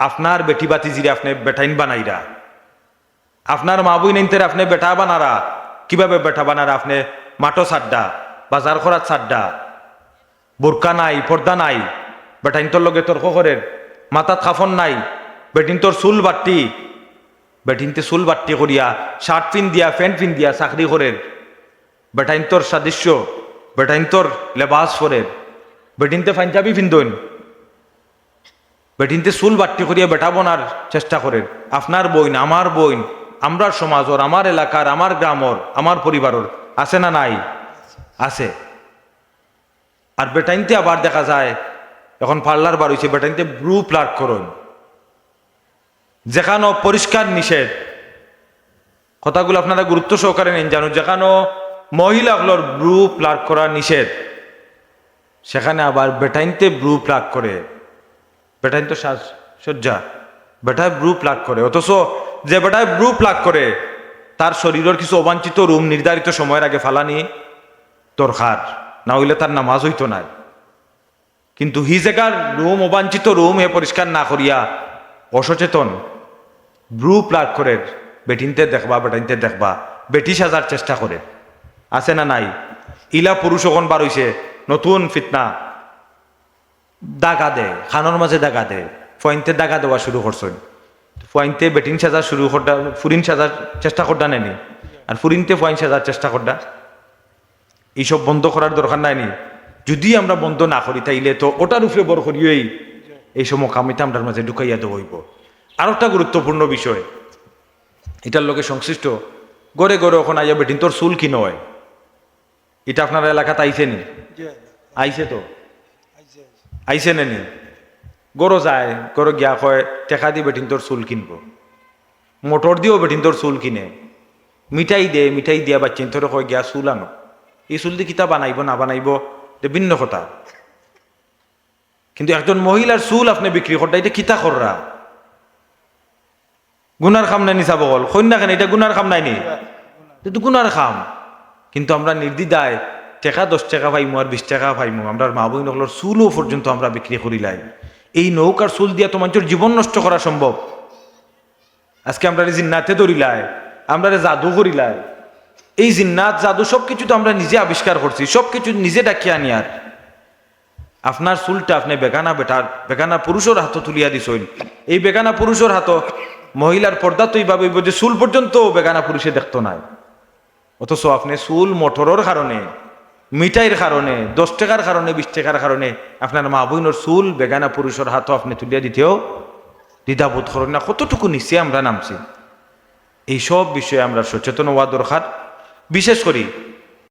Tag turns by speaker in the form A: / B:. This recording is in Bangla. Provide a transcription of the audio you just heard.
A: আপনার বেটি বাতি জিরে আপনি বেটাইন বানাইরা, আপনার মা বই নাইনতের আপনি বেটা বানারা, কিভাবে বেটা বানারা? আপনি মাটো সাড্ডা, বাজার খরাত সাড্ডা, বোরকা নাই, পর্দা নাই, বেটাইন তোর লগে তর্ক করেন, মাথাত খাফন নাই, বেটিন তোর চুল বাট্টি, বেটিনতে চুল বাট্টি করিয়া শার্ট পিন দিয়া প্যান্ট পিন দিয়া চাকরি করেন, বেটাইন তোর সাদৃশ্য, বেটাইন তোর লেবাস পরেন, বেটিনতে পাঞ্জাবি পিন্দন, বেটিনতে চুল বাট্টি করিয়া বেটা বোনার চেষ্টা করেন। আপনার বইন, আমার বইন, আমরা সমাজর, আমার এলাকার, আমার গ্রামর, আমার পরিবারের আছে না নাই? আছে। আর বেটাইনতে আবার দেখা যায় এখন পার্লার বার হয়েছে, বেটাইনতে ব্রু প্লাগ করুন, যেখানো পরিষ্কার নিষেধ। কথাগুলো আপনারা গুরুত্ব সহকারে নেন, জানো যেখানো মহিলাগুলোর ব্রু প্লাগ করা নিষেধ, সেখানে আবার বেটাইনতে ব্রু প্লাগ করে। বেটাইন তো সাজসজ্জা, বেটায় ব্রু প্লাগ করে। অথচ যে বেটায় ব্রু প্লাগ করে তার শরীরের কিছু অবাঞ্ছিত রুম নির্ধারিত সময়ের আগে ফালানি দরকার, না হইলে তার নামাজ হইতো না। কিন্তু হি জায়গার রুম, অবাঞ্ছিত রুম হে পরিষ্কার না করিয়া অসচেতন ব্রু প্লাগ করে বেটিনতে দেখবা, বেটাইনতে দেখবা, বেটি সাজার চেষ্টা করে। আছে না নাই? ইলা পুরুষ ওখন বার হইছে নতুন ফিতনা, দাগা দে, খানোর মাঝে দাগা দে, ফয়েন্তে দাগা দেওয়া শুরু করছেন। ফয়েন্তে বেটিন সাজা শুরু করডা, ফুরিন সাজার চেষ্টা করডা নেনি, আর ফুরিনতে ফয়েন সাজার চেষ্টা করডা। এইসব বন্ধ করার দরকার নাইনি। যদি আমরা বন্ধ না করি তাইলে তো ওটার উপরে বড় করিয়েই এই সময় কামিতে আমরা মাঝে ঢুকাইয়া দেবইব। আর একটা গুরুত্বপূর্ণ বিষয়, এটার লোকে সংশ্লিষ্ট গড়ে গড়ে ওখানে আইয়া বেটিন তোর চুল কি নয়, এটা আপনার এলাকাতে আইছে নি? আইছে তো, আইছে নেনি? গরো যায়, গরো গিয়া কয় টেকা দিয়ে বেটিন তোর চুল কিনবো, মোটর দিয়েও বেটিন তোর চুল কিনে, মিঠাই দে, মিঠাই দিয়া বাচ্চেন তোর কয় গিয়া চুল আনো। এই চুল দিয়ে কিতা বানাইব না বানাইব ভিন্ন কথা, কিন্তু একজন মহিলার চুল আপনি বিক্রি করটা এটা কিতা কররা? গুনার খাম নাই নিচা বগল কন্যা কেন, এটা গুনার খাম নাই নি? এটা গুনার খাম। কিন্তু আমরা নির্দ্বিধায় টাকা 10 টাকা পাইমু আর 20 টাকা পাইমু, আমরা মা বই নকলের চুলও পর্যন্ত আমরা বিক্রি করিলাই। এই নৌকার চুল দিয়া তো মানুষের জীবন নষ্ট করা সম্ভব। আজকে আমরা জিন্নাতে ধরিলাই, আমরা জাদু করিলাই, এই জিন্নাত জাদু সবকিছু তো আমরা নিজে আবিষ্কার করছি, সবকিছু নিজে ডাকিয়ে আনি। আর আপনার চুলটা আপনি বেগানা বেটার, বেগানা পুরুষের হাতে তুলিয়া দিছেন। এই বেগানা পুরুষের হাত মহিলার পর্দা তো এইভাবে যে চুল পর্যন্ত বেগানা পুরুষে দেখতো নাই। অথচ আপনি চুল মোটরের কারণে, মিঠাইয়ের কারণে, 10 টাকার কারণে, 20 টাকার কারণে আপনার মা বইনের চুল বেগানা পুরুষের হাতও আপনি তুলিয়া দিতেও দ্বিধাবোধ করেন না। কতটুকু নিচে আমরা নামছি। এইসব বিষয়ে আমরা সচেতন হওয়া দরকার। বিশেষ করি